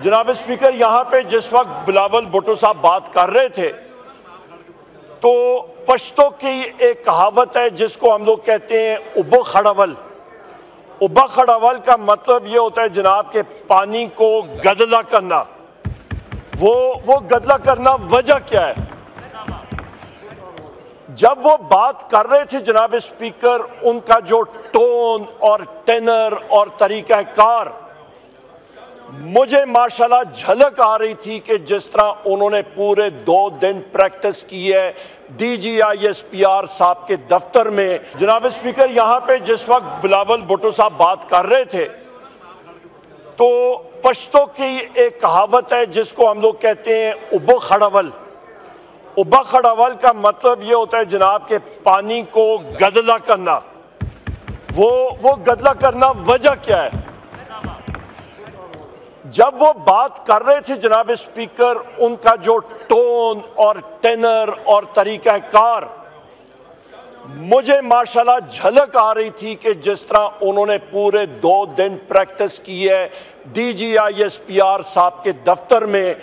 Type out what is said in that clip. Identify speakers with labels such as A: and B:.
A: जनाब स्पीकर, यहाँ पे जिस वक्त बिलावल भुट्टो साहब बात कर रहे थे तो पश्तो की एक कहावत है जिसको हम लोग कहते हैं उब्बा खड़ावल। उब्बा खड़ावल का मतलब ये होता है जनाब के पानी को गदला करना। वो गदला करना वजह क्या है? जब वो बात कर रहे थे जनाब स्पीकर, उनका जो टोन और टेनर और तरीक़ाकार, मुझे माशाल्लाह झलक आ रही थी कि जिस तरह उन्होंने पूरे 2 दिन प्रैक्टिस की है DGISPR साहब के दफ्तर में। जनाब स्पीकर, यहाँ पे जिस वक्त बिलावल भुट्टो साहब बात कर रहे थे तो पश्तो की एक कहावत है जिसको हम लोग कहते हैं उब्बा खड़ावल। उब्बा खड़ावल का मतलब ये होता है जनाब के पानी को गदला करना। वो गदला करना वजह क्या है? जब वो बात कर रहे थे जनाब स्पीकर, उनका जो टोन और टेनर और तरीक़ाकार, मुझे माशाल्लाह झलक आ रही थी कि जिस तरह उन्होंने पूरे 2 दिन प्रैक्टिस की है DGISPR साहब के दफ्तर में।